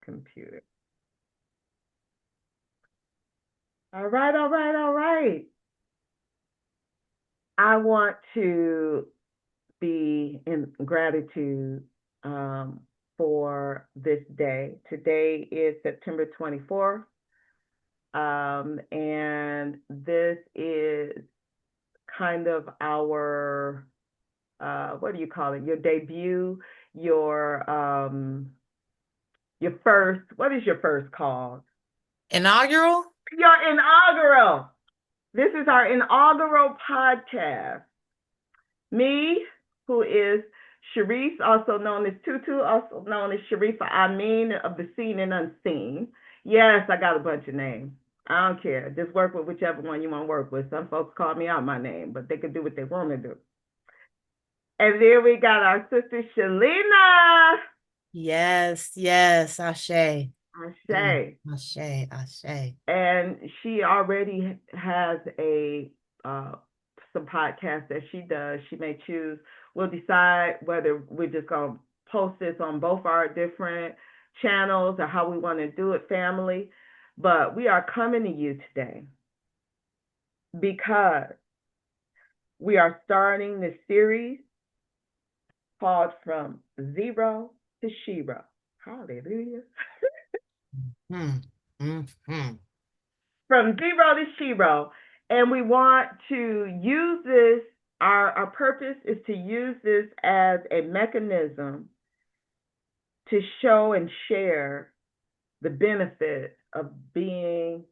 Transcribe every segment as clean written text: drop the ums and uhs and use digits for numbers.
computer. All right, all right, all right. I want to be in gratitude for this day. Today is September 24th, and this is kind of our, what do you call it? Your debut, your first, what is your first called? Inaugural? Your inaugural. This is our inaugural podcast. Me, who is Sharice, also known as Tutu, also known as Sharifa Amin of the Seen and Unseen. Yes, I got a bunch of names. I don't care. Just work with whichever one you want to work with. Some folks call me out my name, but they can do what they want to do. And then we got our sister Shalina. Yes, yes, Ashe. Ashe. Ashe, Ashe. And she already has some podcasts that she does. She may choose. We'll decide whether we're just gonna post this on both our different channels or how we want to do it, family. But we are coming to you today because we are starting this series called From Zero to Shero. Hallelujah. From Zero to Shero. And we want to use this, our purpose is to use this as a mechanism to show and share the benefit of being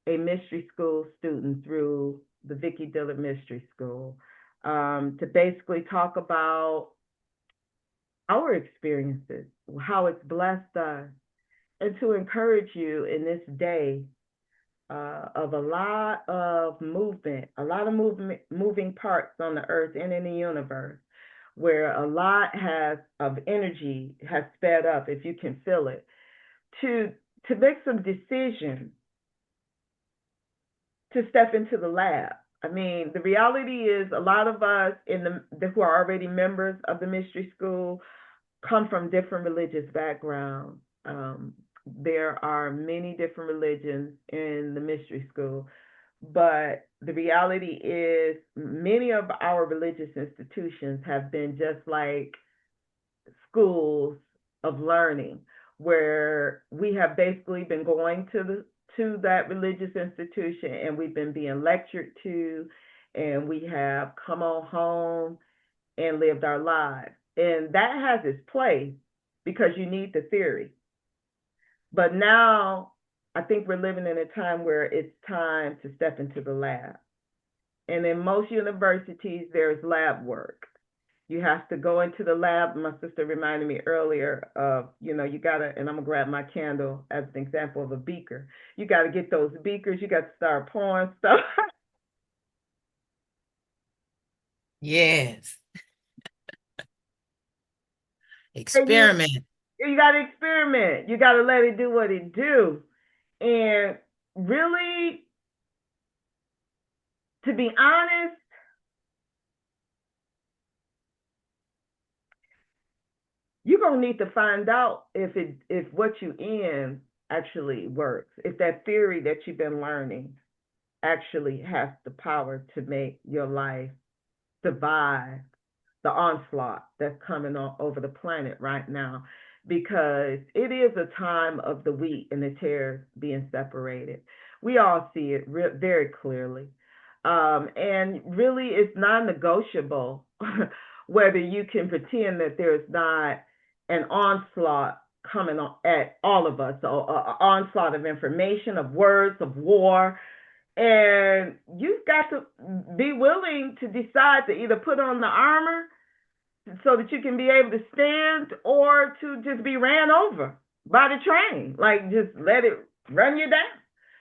a mystery school student through the Vicki Dillard Mystery School, to basically talk about our experiences, how it's blessed us, and to encourage you in this day of a lot of moving parts on the earth and in the universe, where a lot of energy has sped up, if you can feel it, to make some decisions to step into the lab. I mean, the reality is a lot of us who are already members of the mystery school come from different religious backgrounds. There are many different religions in the mystery school, but the reality is many of our religious institutions have been just like schools of learning, where we have basically been going to that religious institution and we've been being lectured to, and we have come on home and lived our lives. And that has its place because you need the theory. But now I think we're living in a time where it's time to step into the lab. And in most universities, there's lab work. You have to go into the lab. My sister reminded me earlier of, you gotta, and I'm gonna grab my candle as an example of a beaker. You gotta get those beakers. You got to start pouring stuff. Yes. Experiment. You got to experiment. You got to let it do what it do. And really, to be honest, you're going to need to find out if what you in actually works. If that theory that you've been learning actually has the power to make your life survive the onslaught that's coming over the planet right now, because it is a time of the wheat and the tares being separated. We all see it very clearly. And really, it's non-negotiable whether you can pretend that there's not an onslaught coming at all of us, so an onslaught of information, of words, of war. And you've got to be willing to decide to either put on the armor so that you can be able to stand, or to just be ran over by the train. Like, just let it run you down.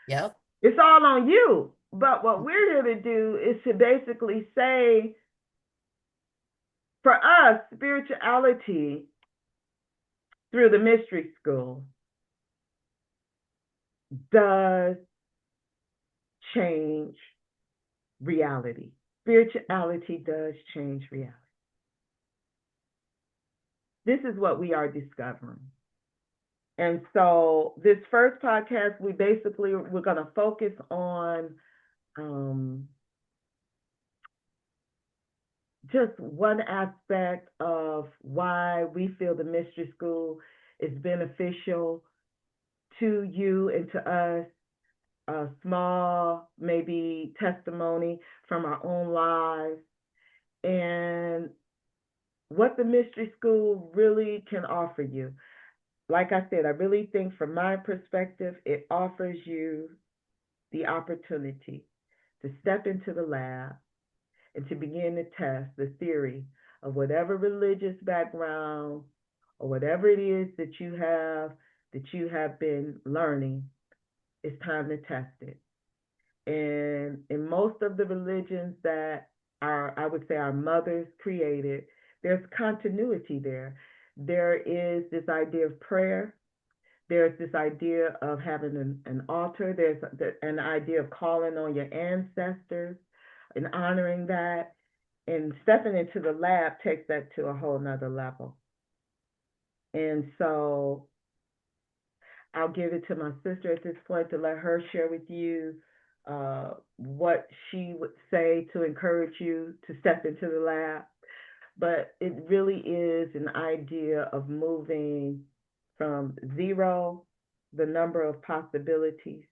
Yep. It's all on you. But what we're here to do is to basically say, for us, spirituality through the mystery school does change reality. Spirituality does change reality. This is what we are discovering. And so this first podcast, we're going to focus on um, just one aspect of why we feel the mystery school is beneficial to you and to us. A small, maybe testimony from our own lives, and what the mystery school really can offer you. Like I said, I really think from my perspective, it offers you the opportunity to step into the lab and to begin to test the theory of whatever religious background or whatever it is that you have been learning. It's time to test it. And in most of the religions that I would say our mothers created, there's continuity there. There is this idea of prayer. There's this idea of having an altar. There's an idea of calling on your ancestors and honoring that. And stepping into the lab takes that to a whole nother level. And so I'll give it to my sister at this point to let her share with you what she would say to encourage you to step into the lab. But it really is an idea of moving from zero, the number of possibilities,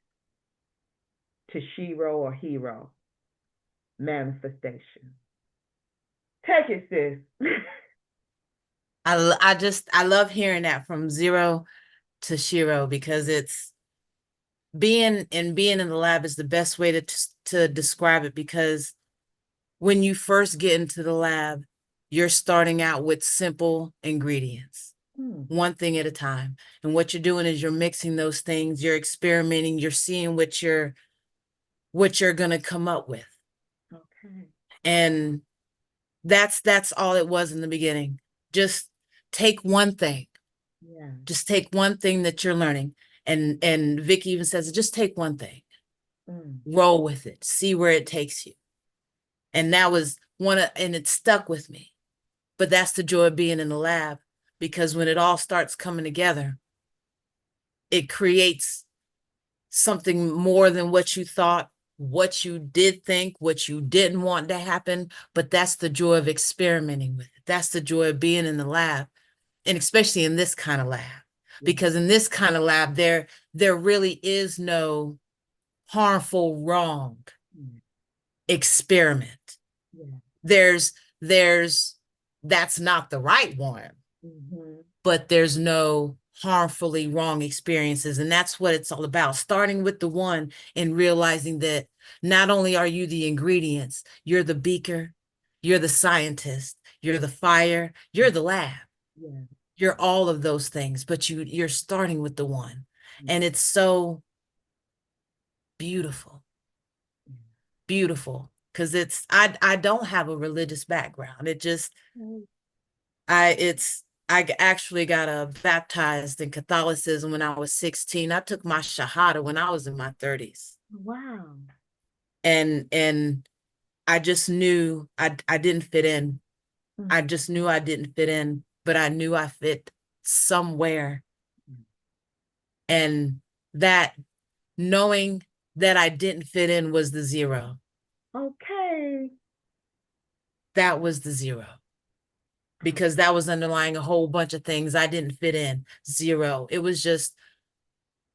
to SHERO or hero manifestation. Take it, sis. I love hearing that from zero to SHERO, because it's being in the lab is the best way to describe it, because when you first get into the lab, you're starting out with simple ingredients, one thing at a time. And what you're doing is you're mixing those things, you're experimenting, you're seeing what you're going to come up with. Okay. And that's all it was in the beginning. Just take one thing. Yeah. Just take one thing that you're learning. And Vicky even says, just take one thing. Roll with it. See where it takes you. And that was and it stuck with me. But that's the joy of being in the lab, because when it all starts coming together, it creates something more than what you thought, what you did think, what you didn't want to happen. But that's the joy of experimenting with it. That's the joy of being in the lab, and especially in this kind of lab, because in this kind of lab, there really is no harmful, wrong experiment. There's that's not the right one, but there's no harmfully wrong experiences. And that's what it's all about, starting with the one and realizing that not only are you the ingredients, you're the beaker, you're the scientist, you're the fire, you're the lab. You're all of those things, but you're starting with the one. And it's so beautiful, because I don't have a religious background. I actually got baptized in Catholicism when I was 16. I took my Shahada when I was in my 30s. Wow. And I just knew I didn't fit in. I just knew I didn't fit in, but I knew I fit somewhere. And that knowing that I didn't fit in was the zero. Okay. That was the zero. Because that was underlying a whole bunch of things. I didn't fit in. Zero. It was just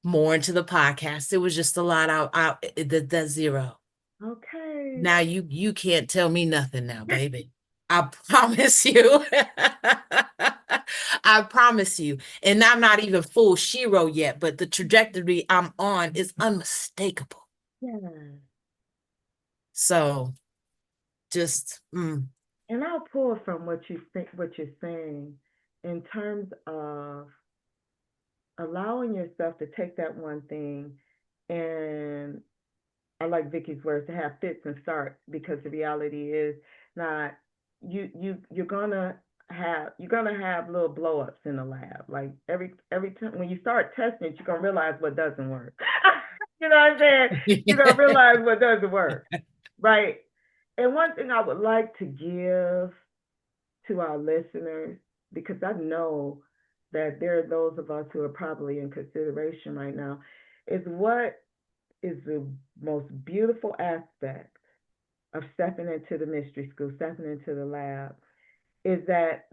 more into the podcast. It was just a lot out the zero. Okay. Now you can't tell me nothing now, baby. I promise you. I promise you. And I'm not even full SHERO yet, but the trajectory I'm on is unmistakable. Yeah. So just And I'll pull from what you're saying in terms of allowing yourself to take that one thing, and I like Vicky's words, to have fits and starts, because the reality is not you're gonna have little blow ups in the lab. Like every time when you start testing it, you're gonna realize what doesn't work. You know what I'm saying? You're gonna realize what doesn't work. Right. And one thing I would like to give to our listeners, because I know that there are those of us who are probably in consideration right now, is what is the most beautiful aspect of stepping into the mystery school, stepping into the lab, is that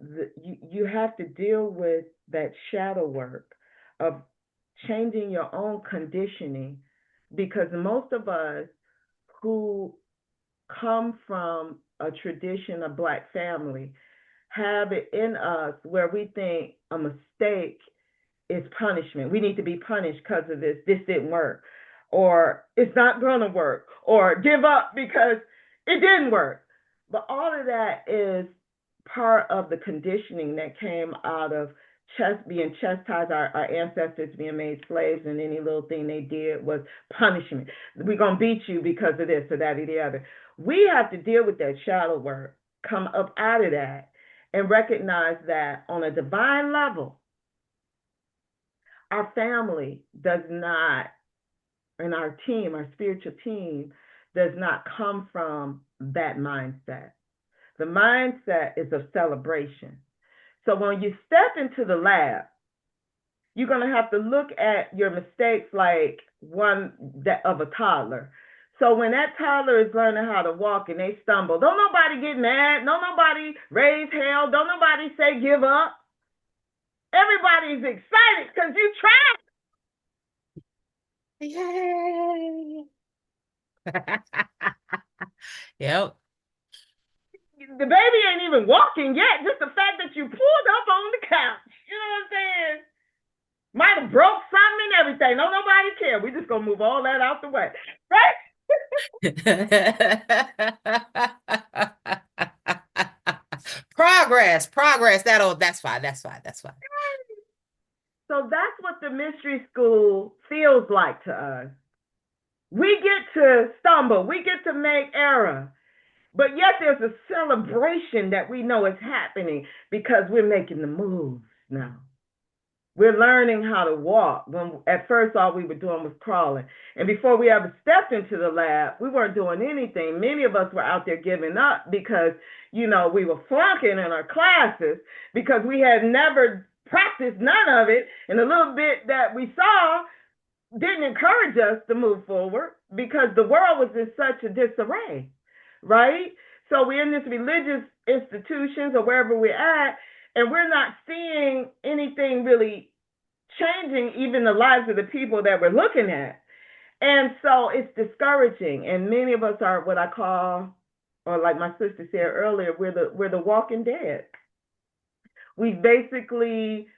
you have to deal with that shadow work of changing your own conditioning, because most of us who come from a tradition of Black family have it in us where we think a mistake is punishment. We need to be punished because of this. This didn't work, or it's not going to work, or give up because it didn't work. But all of that is part of the conditioning that came out of being chastised, our ancestors being made slaves, and any little thing they did was punishment. We're going to beat you because of this or that or the other. We have to deal with that shadow work, come up out of that, and recognize that on a divine level, our family does not, and our team, our spiritual team, does not come from that mindset. The mindset is of celebration. So when you step into the lab, you're going to have to look at your mistakes like one that of a toddler. So when that toddler is learning how to walk and they stumble, don't nobody get mad, don't nobody raise hell, don't nobody say give up. Everybody's excited because you tried. Yay. Yep. The baby ain't even walking yet. Just the fact that you pulled up on the couch. You know what I'm saying? Might have broke something and everything. Don't nobody care. We just gonna move all that out the way. Right? Progress. That's fine. So that's what the mystery school feels like to us. We get to stumble, we get to make error, but yet there's a celebration that we know is happening because we're making the moves now. We're learning how to walk. When at first all we were doing was crawling. And before we ever stepped into the lab, we weren't doing anything. Many of us were out there giving up because, we were flunking in our classes because we had never practiced none of it. And the little bit that we saw didn't encourage us to move forward because the world was in such a disarray, right? So we're in this religious institutions or wherever we're at, and we're not seeing anything really changing even the lives of the people that we're looking at. And so it's discouraging. And many of us are what I call, or like my sister said earlier, we're the walking dead. We basically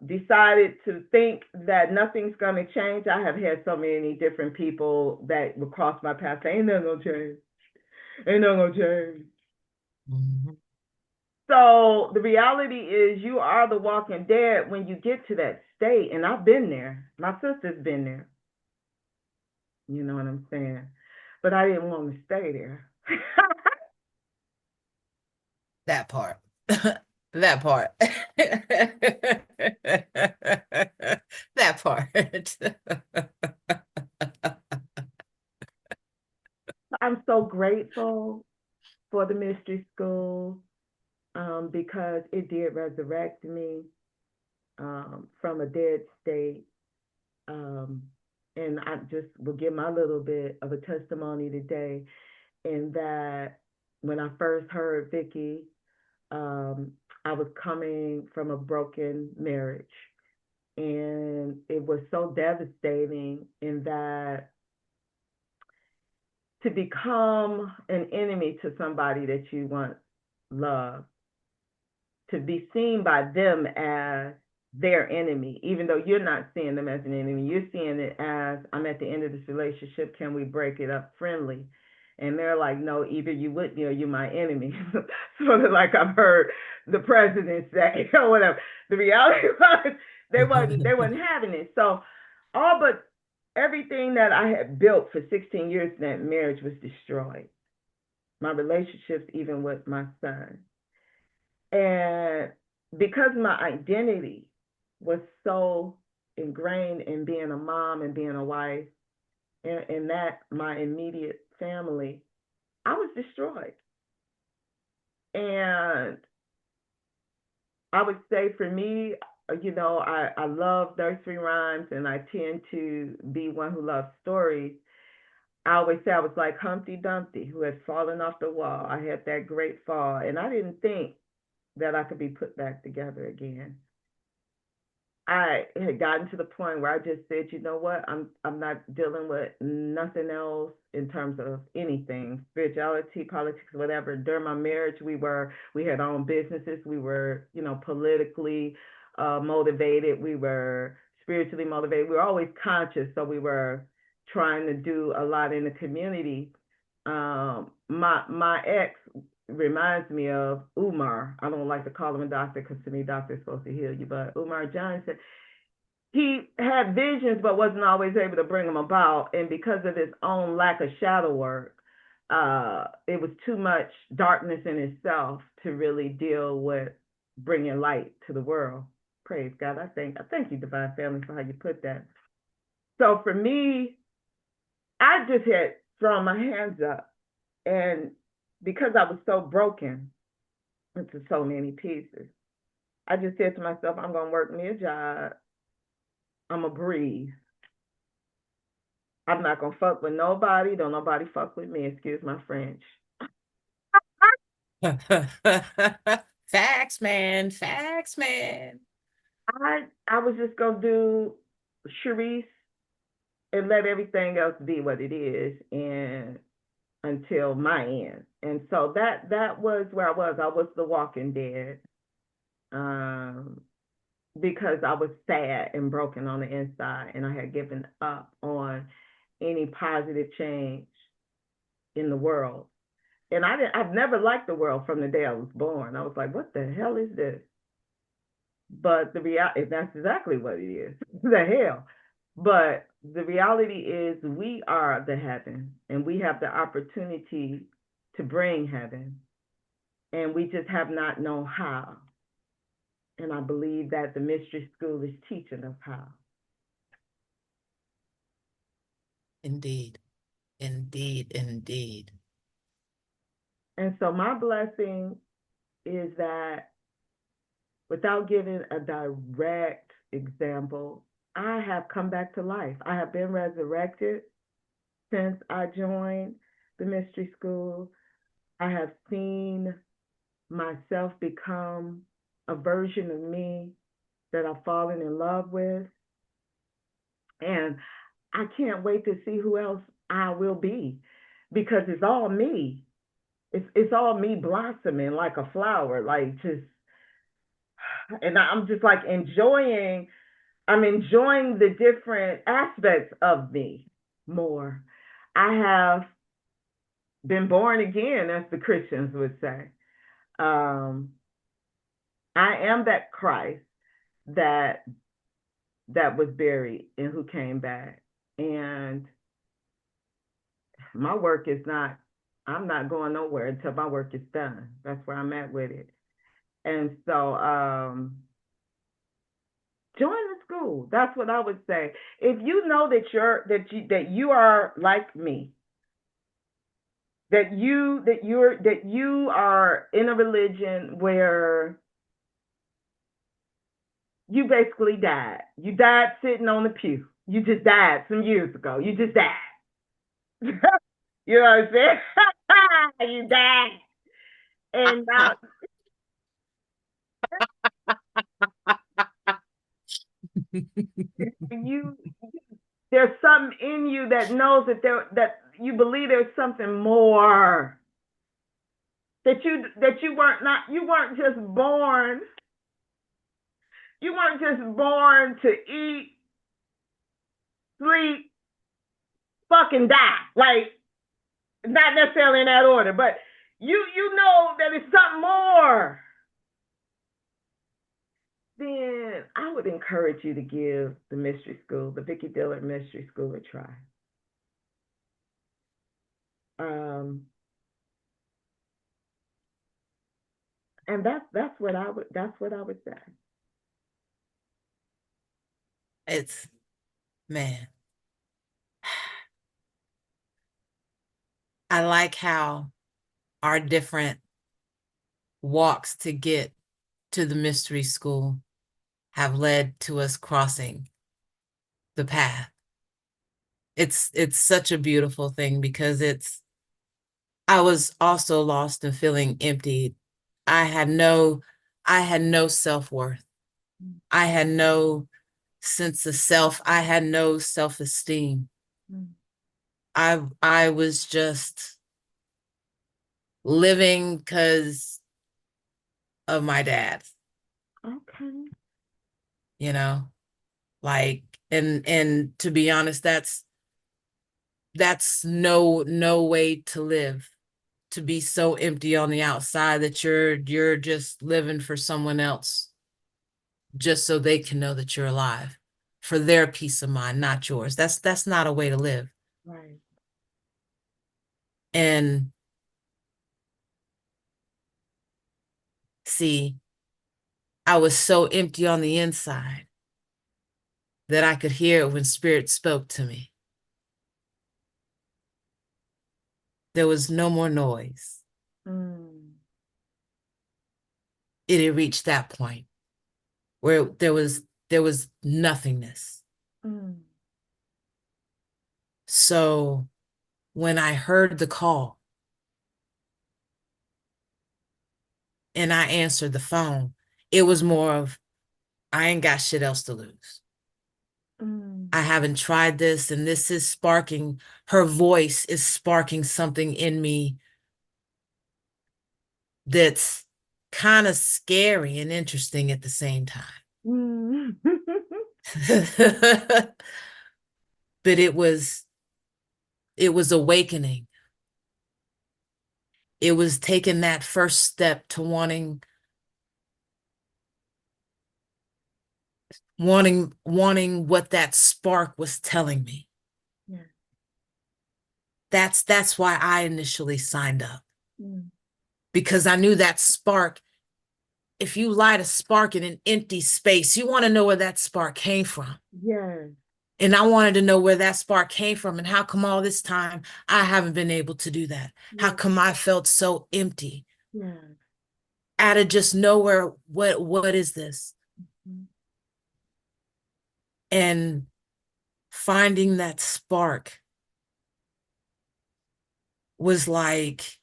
decided to think that nothing's going to change. I have had so many different people that would cross my path say, ain't nothing going to change. Ain't nothing going to change. Mm-hmm. So the reality is you are the walking dead when you get to that state. And I've been there. My sister's been there. You know what I'm saying? But I didn't want to stay there. That part. That part. That part. I'm so grateful for the mystery school because it did resurrect me from a dead state. And I just will give my little bit of a testimony today in that when I first heard Vicki, I was coming from a broken marriage. And it was so devastating in that to become an enemy to somebody that you once loved, to be seen by them as their enemy, even though you're not seeing them as an enemy, you're seeing it as, I'm at the end of this relationship, can we break it up friendly? And they're like, no, either you with me or you're my enemy. Sort of like I've heard the president say or whatever. The reality was they wasn't having it. So all but everything that I had built for 16 years in that marriage was destroyed. My relationships, even with my son. And because my identity was so ingrained in being a mom and being a wife, and that my immediate family, I was destroyed. And I would say for me, I love nursery rhymes and I tend to be one who loves stories. I always say I was like Humpty Dumpty who had fallen off the wall. I had that great fall and I didn't think that I could be put back together again. I had gotten to the point where I just said, you know what, I'm not dealing with nothing else in terms of anything, spirituality, politics, whatever. During my marriage, we had our own businesses, we were, politically motivated, we were spiritually motivated, we were always conscious, so we were trying to do a lot in the community. My ex reminds me of Umar. I don't like to call him a doctor because to me, doctor is supposed to heal you. But Umar Johnson, he had visions but wasn't always able to bring them about. And because of his own lack of shadow work, it was too much darkness in itself to really deal with bringing light to the world. Praise God. I thank you, Divine Family, for how you put that. So for me, I just had thrown my hands up. And because I was so broken into so many pieces, I just said to myself, I'm going to work me a job. I'm going to breathe. I'm not going to fuck with nobody. Don't nobody fuck with me. Excuse my French. Facts, man. Facts, man. I was just going to do Sharice and let everything else be what it is and until my end. And so that was where I was. I was the walking dead. Because I was sad and broken on the inside and I had given up on any positive change in the world. And I've never liked the world from the day I was born. I was like, what the hell is this? But the reality, that's exactly what it is. The hell. But the reality is we are the heaven and we have the opportunity to bring heaven. And we just have not known how. And I believe that the mystery school is teaching us how. Indeed. Indeed. Indeed. And so my blessing is that without giving a direct example, I have come back to life. I have been resurrected since I joined the mystery school. I have seen myself become a version of me that I've fallen in love with. And I can't wait to see who else I will be because it's all me. It's all me blossoming like a flower, like just, and I'm just like I'm enjoying the different aspects of me more. I have been born again, as the Christians would say. Um, I am that Christ that was buried and who came back. And my work is not, I'm not going nowhere until my work is done. That's where I'm at with it. And so join the school. That's what I would say. If you know that you are like me, that you are in a religion where you basically died. You died sitting on the pew. You just died some years ago. You just died. You know what I'm saying? You died. And now you there's something in you that knows that you believe there's something more. You weren't just born to eat, sleep, fucking die. Like not necessarily in that order, but you know that it's something more. Then I would encourage you to give the mystery school, the Vicki Dillard Mystery School, a try. And that's what I would say. It's, man, I like how our different walks to get to the mystery school have led to us crossing the path. It's such a beautiful thing because I was also lost and feeling empty. I had no I had no self-worth. Mm. I had no sense of self. I had no self-esteem. Mm. I was just living because of my dad, Okay. you know? Like, and to be honest, that's no way to live. To be so empty on the outside that you're just living for someone else just so they can know that you're alive, for their peace of mind, not yours. That's not a way to live. Right. And see, I was so empty on the inside that I could hear it when spirit spoke to me. There was no more noise. Mm. It had reached that point where there was nothingness. Mm. So when I heard the call and I answered the phone, it was more of, I ain't got shit else to lose. Mm. I haven't tried this, and this is sparking, her voice is sparking something in me that's kind of scary and interesting at the same time. Mm. But it was awakening. It was taking that first step to wanting what that spark was telling me. Yeah. That's why I initially signed up, Mm. because I knew that spark, if you light a spark in an empty space, you want to know where that spark came from. Yes. And I wanted to know where that spark came from, and how come all this time I haven't been able to do that? How Yes. come I felt so empty? Yes. Out of just nowhere, what is this? Mm. And finding that spark was like,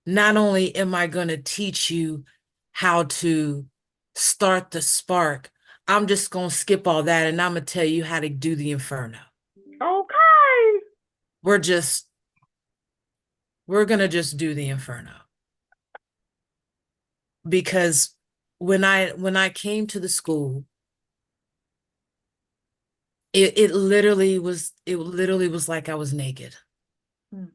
not only am I going to teach you how to start the spark, I'm just going to skip all that and I'm going to tell you how to do the inferno. Okay. We're just, we're going to just do the inferno. Because when I came to the school, it literally was like I was naked. Mm.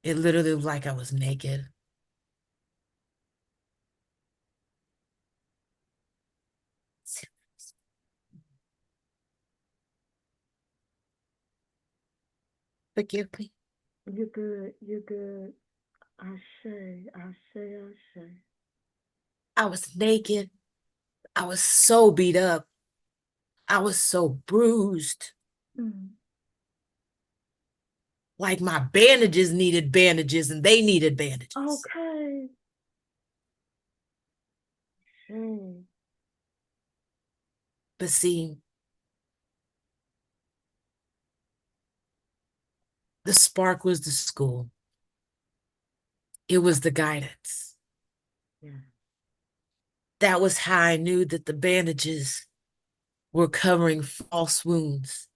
It literally was like I was naked. Forgive me. You're good. You're good. I say. I was naked. I was so beat up. I was so bruised. Mm. Like my bandages needed bandages and they needed bandages. Okay. Say. But see, the spark was the school. It was the guidance. Yeah. That was how I knew that the bandages were covering false wounds,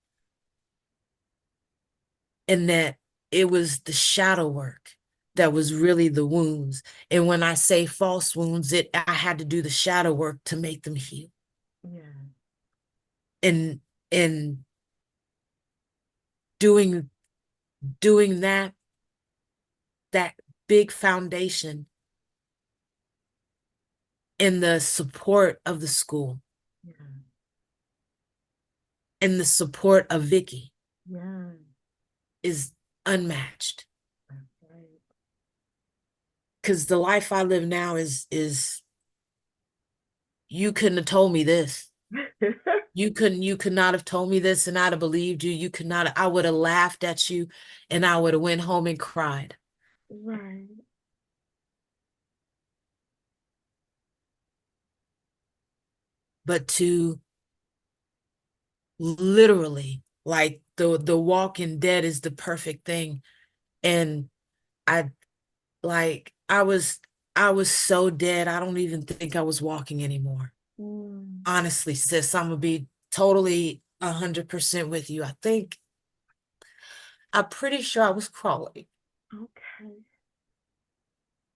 and that it was the shadow work that was really the wounds. And when I say false wounds, I had to do the shadow work to make them heal. Yeah. And and doing doing that big foundation in the support of the school Yeah. and the support of Vicky Yeah. is unmatched. That's right. Because the life I live now is you couldn't have told me this. You could not have told me this and I'd have believed you. You could not, I would have laughed at you and I would have went home and cried. Right. but to literally, like the Walking Dead is the perfect thing. And I I was so dead. I don't even think I was walking anymore. Mm. Honestly, sis, I'm gonna be totally 100% with you. I'm pretty sure I was crawling. Okay.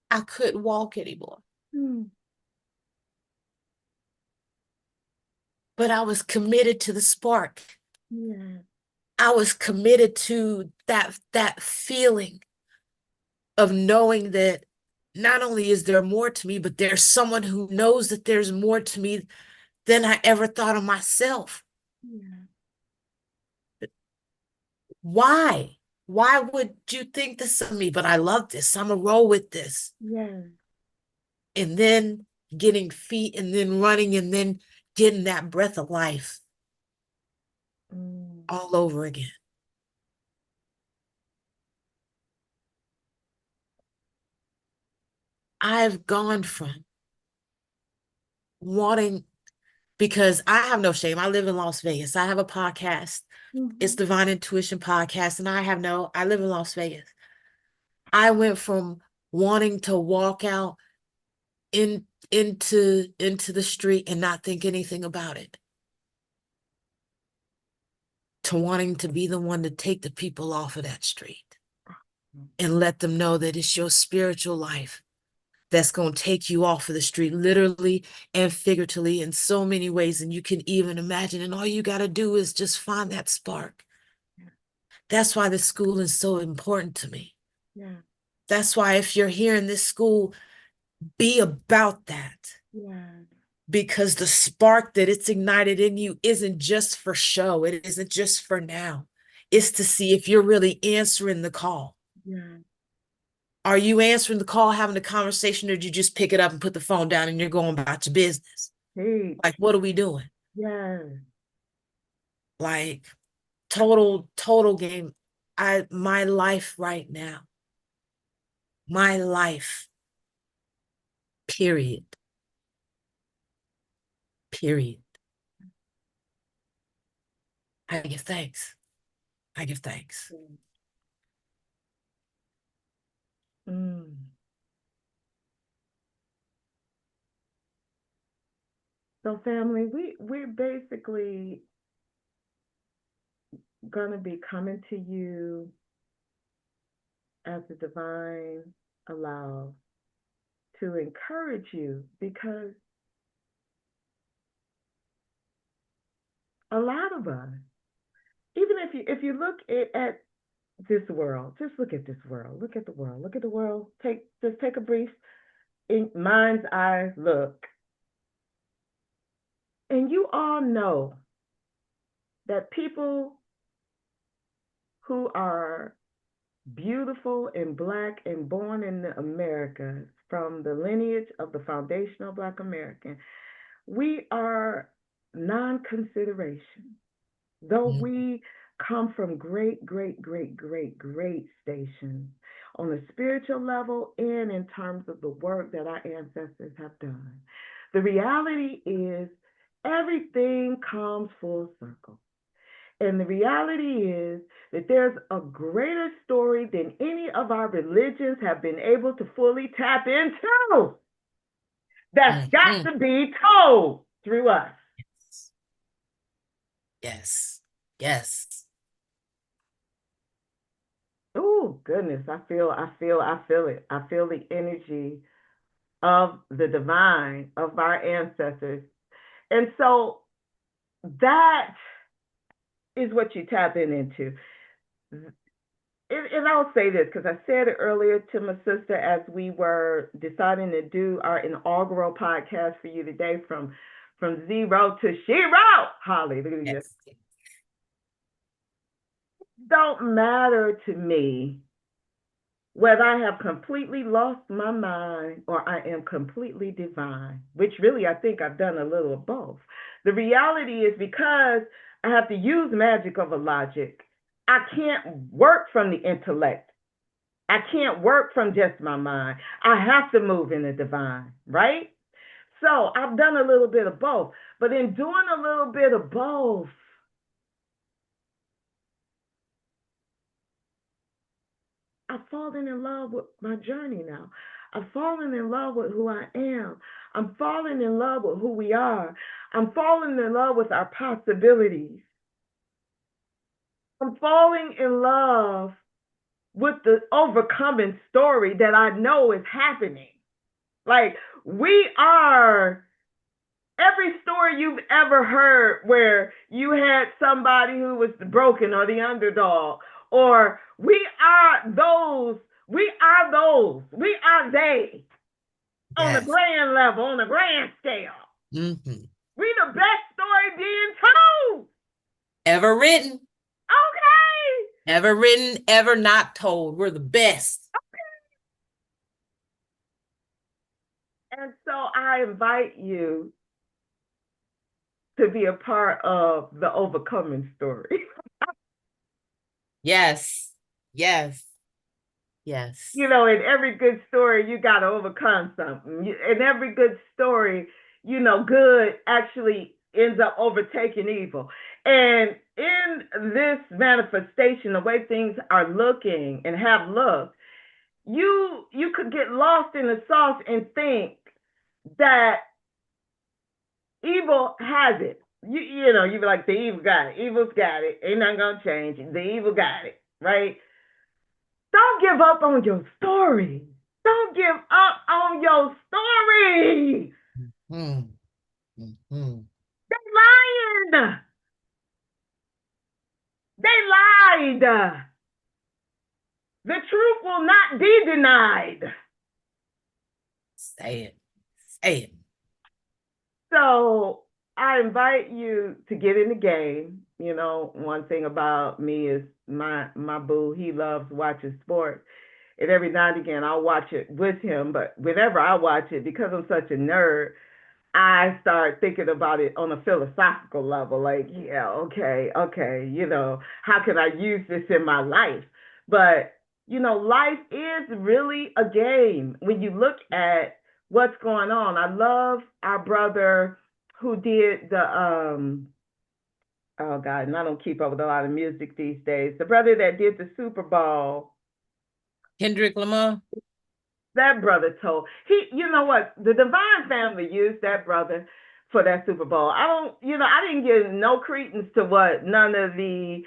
I couldn't walk anymore. Mm. But I was committed to the spark. Yeah. I was committed to that feeling of knowing that not only is there more to me, but there's someone who knows that there's more to me than I ever thought of myself. Yeah. Why? Why would you think this of me? But I love this. I'm a roll with this. Yeah. And then getting feet and then running and then getting that breath of life Mm. all over again. I've gone from wanting, because I have no shame. I live in Las Vegas. I have a podcast. It's Mhm. Divine Intuition Podcast. And I live in Las Vegas. I went from wanting to walk out into the street and not think anything about it to wanting to be the one to take the people off of that street and let them know that it's your spiritual life that's going to take you off of the street, literally and figuratively, in so many ways. And you can even imagine. And all you got to do is just find that spark. Yeah. That's why this school is so important to me. Yeah. That's why if you're here in this school, be about that. Yeah. Because the spark that it's ignited in you isn't just for show. It isn't just for now. It's to see if you're really answering the call. Yeah. Are you answering the call, having the conversation, or did you just pick it up and put the phone down and you're going about your business? Teach. Like, what are we doing? Yes. Like, total game. My life right now, my life, period, period. I give thanks. I give thanks. Mm. So family, we're basically gonna be coming to you as the divine allows to encourage you, because a lot of us, even if you look at this world, just look at this world, look at the world, look at the world, take a brief in mind's eye look, and you all know that people who are beautiful and black and born in the Americas, from the lineage of the foundational Black American, we are non-consideration. Though Mhm. we come from great, great, great, great, great stations on a spiritual level and in terms of the work that our ancestors have done, the reality is everything comes full circle. And the reality is that there's a greater story than any of our religions have been able to fully tap into that's got Mhm. to be told through us. Yes. Yes. Oh goodness, I feel it. I feel the energy of the divine, of our ancestors. And so that is what you tap into. And I'll say this because I said it earlier to my sister as we were deciding to do our inaugural podcast for you today, from zero to SHERO. Hallelujah. Yes. Don't matter to me whether I have completely lost my mind or I am completely divine, which really I think I've done a little of both. The reality is, because I have to use magic over logic, I can't work from the intellect. I can't work from just my mind. I have to move in the divine, right? So I've done a little bit of both. But in doing a little bit of both, I've fallen in love with my journey now. I've fallen in love with who I am. I'm falling in love with who we are. I'm falling in love with our possibilities. I'm falling in love with the overcoming story that I know is happening. Like, we are every story you've ever heard where you had somebody who was the broken or the underdog, or we are those, we are they on the Yes. grand level, on the grand scale. Mm-hmm. We the best story being told. Ever written. Okay. Ever written, ever not told. We're the best. And so I invite you to be a part of the overcoming story. Yes. Yes. Yes. You know, in every good story, you got to overcome something. In every good story, you know, good actually ends up overtaking evil. And in this manifestation, the way things are looking and have looked, you could get lost in the sauce and think that evil has it. You know, you be like, the evil got it. Evil's got it. Ain't nothing gonna change. The evil got it, right? Don't give up on your story. Don't give up on your story. Mm-hmm. Mm-hmm. They lying. They lied. The truth will not be denied. Say it. Say it. So I invite you to get in the game. You know, one thing about me is my boo, he loves watching sports. And every now and again I'll watch it with him, but whenever I watch it, because I'm such a nerd, I start thinking about it on a philosophical level, like, yeah, okay, you know, how can I use this in my life? But, you know, life is really a game when you look at what's going on. I love our brother who did the, oh God, and I don't keep up with a lot of music these days. The brother that did the Super Bowl, Kendrick Lamar. that brother told you know what, the Divine family used that brother for that Super Bowl. I didn't give no credence to what none of the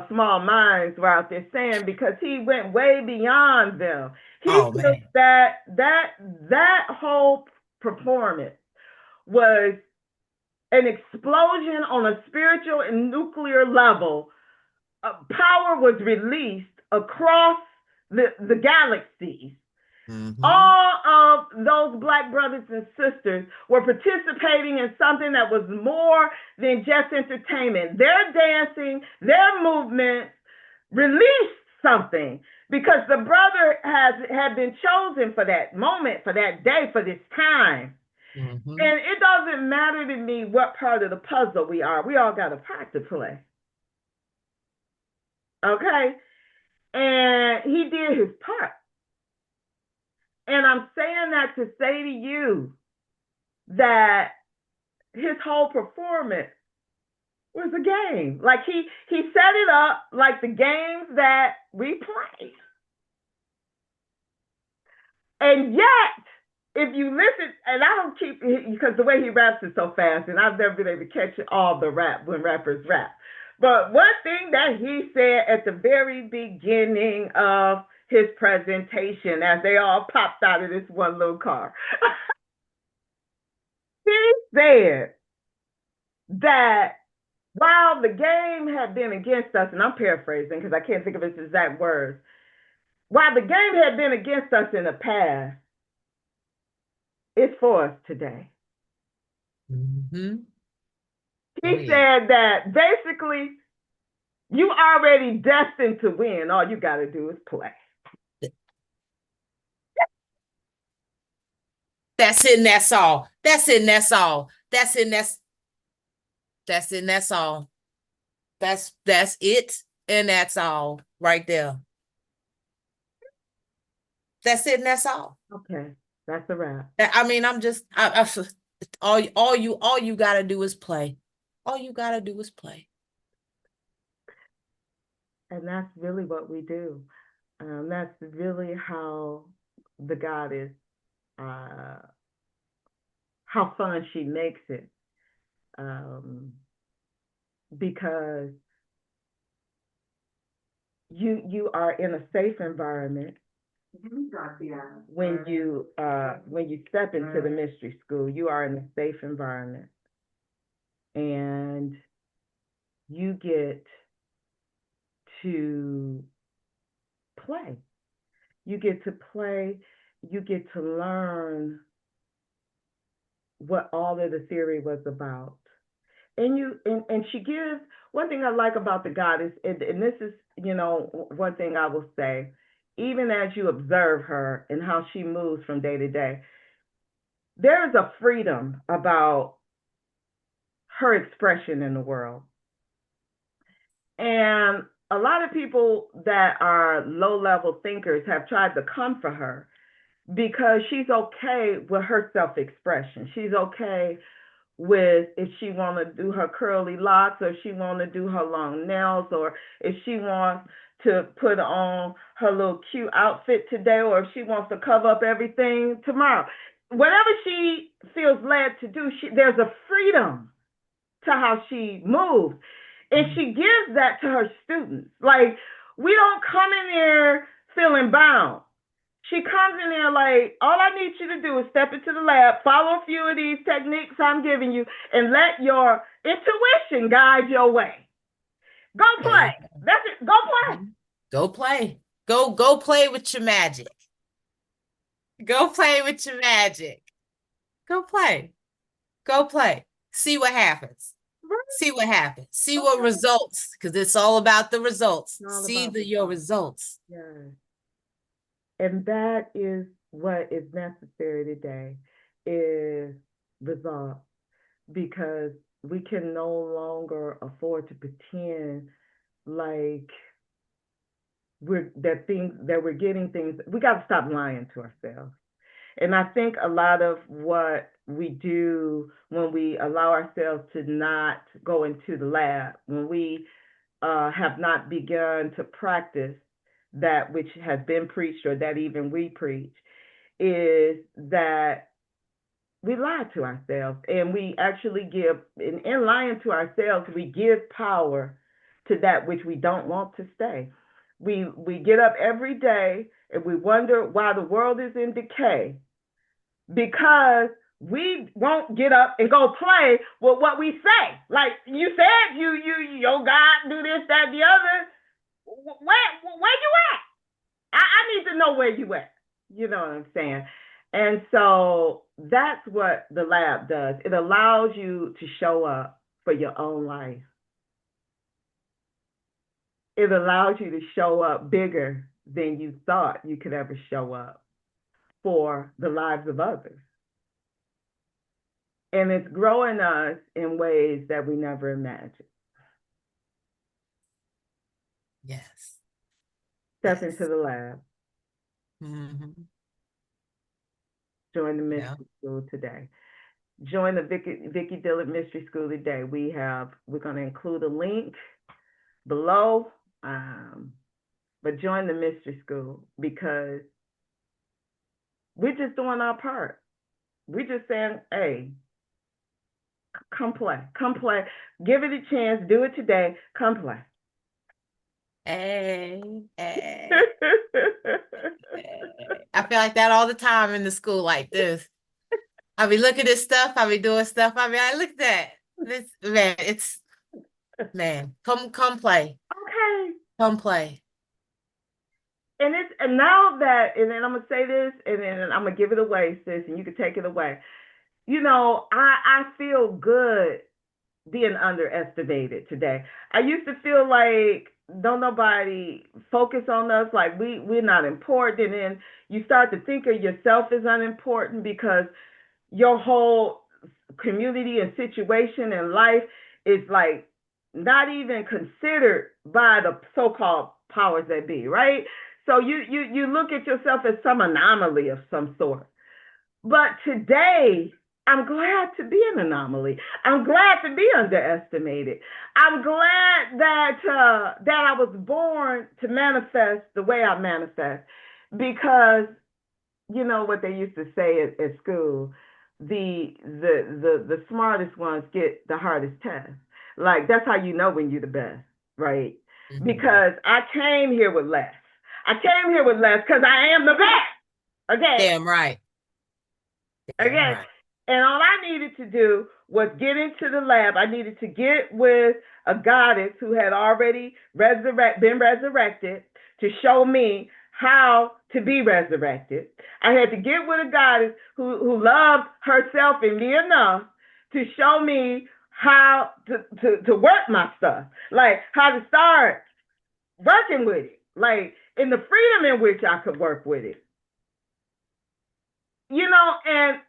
small minds were out there saying, because he went way beyond them. He Oh took man. that whole performance was an explosion on a spiritual and nuclear level. Power was released across the galaxies. Mm-hmm. All of those Black brothers and sisters were participating in something that was more than just entertainment. Their dancing, their movements released something, because the brother had been chosen for that moment, for that day, for this time. Mm-hmm. And it doesn't matter to me what part of the puzzle we are. We all got a part to play. Okay? And he did his part. And I'm saying that to say to you that his whole performance was a game. Like, he set it up like the games that we play. And yet, if you listen, and I don't keep, because the way he raps is so fast, and I've never been able to catch all the rap when rappers rap. But one thing that he said at the very beginning of his presentation, as they all popped out of this one little car, he said that while the game had been against us, and I'm paraphrasing because I can't think of his exact words, while the game had been against us in the past, it's for us today. Mm-hmm. He Oh yeah. said that basically you already destined to win. All you got to do is play. That's it and that's all. That's it and that's all. That's it and that's it and that's all. That's it and that's all right there. That's it and that's all. Okay, that's a wrap. I mean, I'm just all you gotta do is play. All you gotta do is play. And that's really what we do. That's really how the goddess, how fun she makes it. Because you are in a safe environment when you step into the mystery school. You are in a safe environment, and you get to play. You get to play. You get to learn what all of the theory was about. And she gives, one thing I like about the goddess, and this is, one thing I will say, even as you observe her and how she moves from day to day, there is a freedom about her expression in the world. And a lot of people that are low level thinkers have tried to come for her because she's okay with her self expression. She's okay with if she want to do her curly locks, or if she want to do her long nails, or if she wants to put on her little cute outfit today, or if she wants to cover up everything tomorrow. Whatever she feels led to do, there's a freedom to how she moves. And she gives that to her students. Like, we don't come in there feeling bound. She comes in there like, all I need you to do is step into the lab, follow a few of these techniques I'm giving you, and let your intuition guide your way. Go play. That's it. Go play. Go play. Go play with your magic. Go play with your magic. Go play. Go play. See what happens. See what happens. See what results, because it's all about the results. See your results. Yes. And that is what is necessary today, is results, because we can no longer afford to pretend like we're getting things. We got to stop lying to ourselves. And I think a lot of what we do when we allow ourselves to not go into the lab, when we have not begun to practice that which has been preached, or that even we preach, is that we lie to ourselves, and we actually give, in lying to ourselves, we give power to that which we don't want to stay. We get up every day and we wonder why the world is in decay, because we won't get up and go play with what we say. Like you said, your God do this, that, the other. Where you at? I need to know where you at. You know what I'm saying? And so that's what the lab does. It allows you to show up for your own life. It allows you to show up bigger than you thought you could ever show up for the lives of others. And it's growing us in ways that we never imagined. Yes. Step into the lab. Mm-hmm. Join the mystery school today. Join the Vicki Dillard Mystery School today. We're going to include a link below, but join the mystery school, because we're just doing our part. We're just saying, hey, come play, give it a chance, do it today, come play. Hey. I feel like that all the time in the school like this. I be looking at stuff, I be doing stuff, I be like, look at that. This man, come play. Okay. Come play. And now that, and then I'm gonna say this, and then I'm gonna give it away, sis, and you can take it away. I feel good being underestimated today. I used to feel like don't nobody focus on us, like we're not important, and then you start to think of yourself as unimportant because your whole community and situation in life is like not even considered by the so-called powers that be, right? So you look at yourself as some anomaly of some sort. But today, I'm glad to be an anomaly. I'm glad to be underestimated. I'm glad that I was born to manifest the way I manifest, because you know what they used to say at school, the smartest ones get the hardest test. Like that's how you know when you're the best, right? Mhm. Because I came here with less. I came here with less because I am the best. Okay. Damn right. Damn Okay. right. And all I needed to do was get into the lab. I needed to get with a goddess who had already been resurrected to show me how to be resurrected. I had to get with a goddess who loved herself and me enough to show me how to work my stuff, like how to start working with it, like in the freedom in which I could work with it. And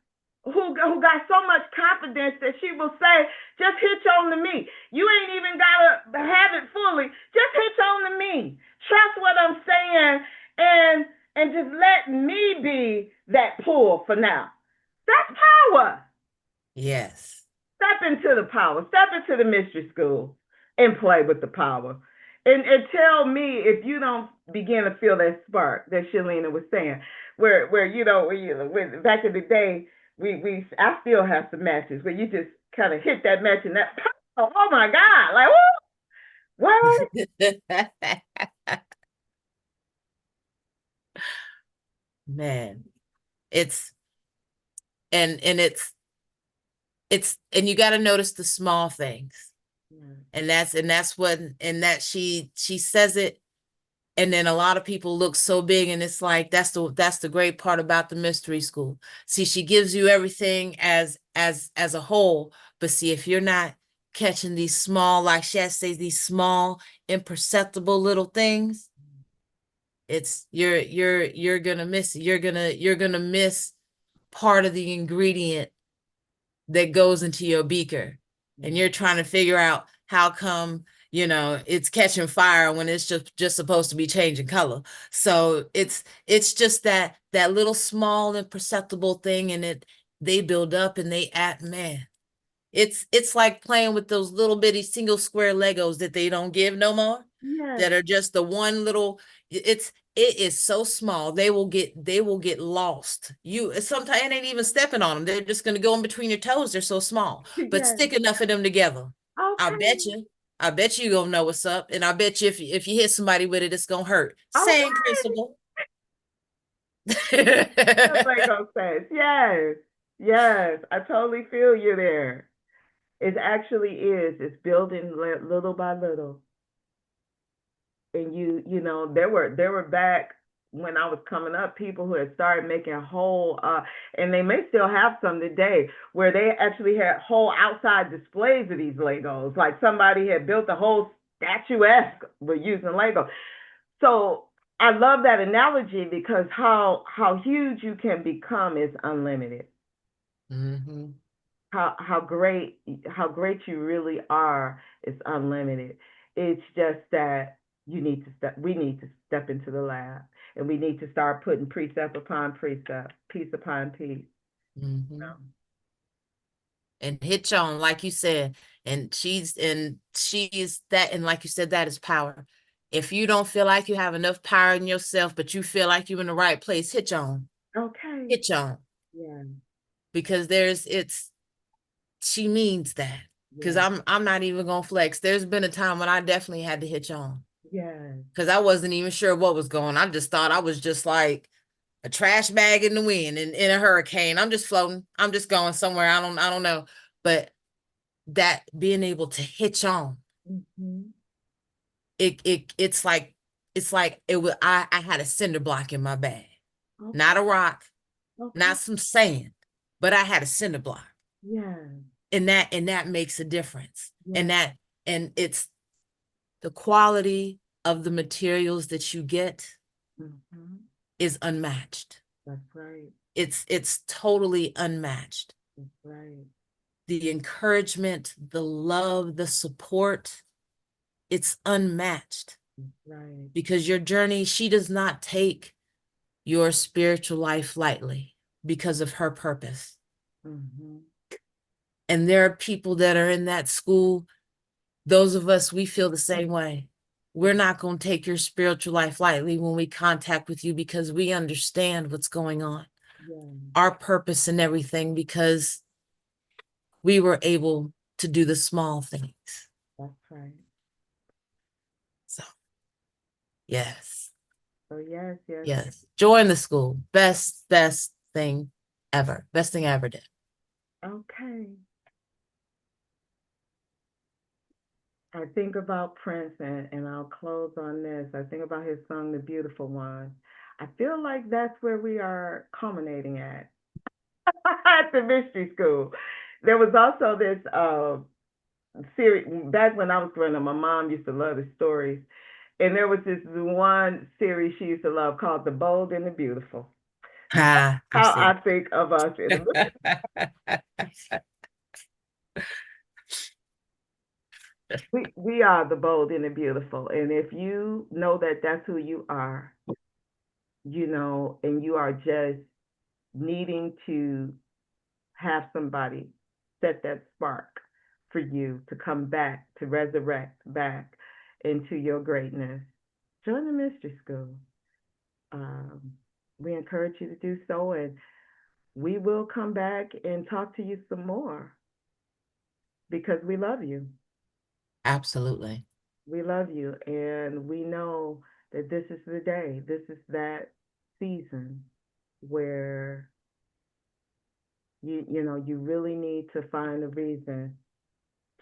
who got so much confidence that she will say, just hitch on to me. You ain't even gotta have it fully. Just hitch on to me. Trust what I'm saying, and just let me be that pull for now. That's power. Yes. Step into the power. Step into the mystery school and play with the power. And tell me if you don't begin to feel that spark that Shalina was saying, where when back in the day, we I still have some matches where you just kind of hit that match and that, oh my God, like what? Man, it's it's and you got to notice the small things. And that's what, and that she says it, and then a lot of people look so big, and it's like that's the great part about the mystery school. See, she gives you everything as a whole, but see, if you're not catching these small, like Shat says, these small imperceptible little things, it's you're gonna miss it. You're gonna miss part of the ingredient that goes into your beaker, and you're trying to figure out how come it's catching fire when it's just supposed to be changing color. So it's just that little small imperceptible thing, and they build up and they add, man, it's like playing with those little bitty single square Legos that they don't give no more, Yes. that are just the one little, it is so small, they will get lost. You sometimes it ain't even stepping on them. They're just going to go in between your toes. They're so small, but Yes. stick enough of them together. I bet Okay. you. I bet you gonna know what's up, and I bet you if you hit somebody with it, it's gonna hurt. Same Okay. principle. That's Lego says. Yes. Yes. I totally feel you there. It actually is. It's building little by little. And there were back when I was coming up, people who had started making whole, and they may still have some today, where they actually had whole outside displays of these Legos. Like somebody had built a whole statuesque with using Lego. So I love that analogy because how huge you can become is unlimited. Mm-hmm. How great you really are is unlimited. It's just that we need to step into the lab, and we need to start putting precept upon precept, piece upon piece. Mm-hmm. You And hitch on, like you said, and she's that, and like you said, that is power. If you don't feel like you have enough power in yourself, but you feel like you're in the right place, hitch on. Okay. Hitch on. Yeah. Because she means that. Because Yeah. I'm not even gonna flex. There's been a time when I definitely had to hitch on, Yeah. because I wasn't even sure what was going on. I just thought I was just like a trash bag in the wind and in a hurricane. I'm just floating. I'm just going somewhere. I don't know. But that being able to hitch on, Mm-hmm. it's like it was, I had a cinder block in my bag. Okay. Not a rock, Okay. not some sand, but I had a cinder block. Yeah. And that makes a difference. And Yeah. that and it's the quality of the materials that you get Mm-hmm. is unmatched. That's right. It's totally unmatched. That's right. The encouragement, the love, the support, it's unmatched, That's right. because your journey, she does not take your spiritual life lightly because of her purpose. Mm-hmm. And there are people that are in that school. Those of us, we feel the same way. We're not going to take your spiritual life lightly when we contact with you, because we understand what's going on, our purpose and everything, because we were able to do the small things. That's right. So, yes. So yes. Yes. Join the school. Best thing ever. Best thing I ever did. Okay. I think about Prince, and I'll close on this. I think about his song, The Beautiful One. I feel like that's where we are culminating at the mystery school. There was also this series back when I was growing up. My mom used to love the stories, and there was this one series she used to love called The Bold and the Beautiful. I've How seen I think of us in the we are the bold and the beautiful, and if you know that that's who you are, and you are just needing to have somebody set that spark for you to come back, to resurrect back into your greatness, join the mystery school. We encourage you to do so, and we will come back and talk to you some more because we love you. Absolutely. We love you, and we know that this is the day, this is that season where you really need to find a reason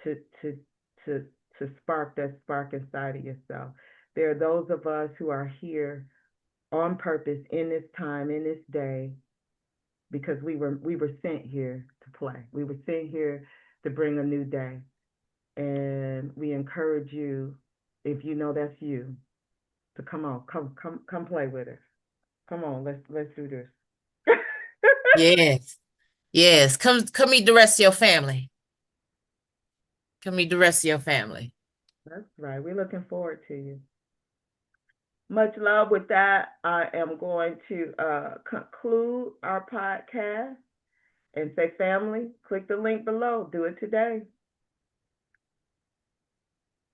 to to to to spark that spark inside of yourself. There are those of us who are here on purpose in this time, in this day, because we were sent here to play. We were sent here to bring a new day. And we encourage you, if you know that's you, to come play with us. Come on, let's do this. Yes. Yes. Come meet the rest of your family. Come meet the rest of your family. That's right. We're looking forward to you. Much love. With that, I am going to conclude our podcast and say, family, click the link below. Do it today.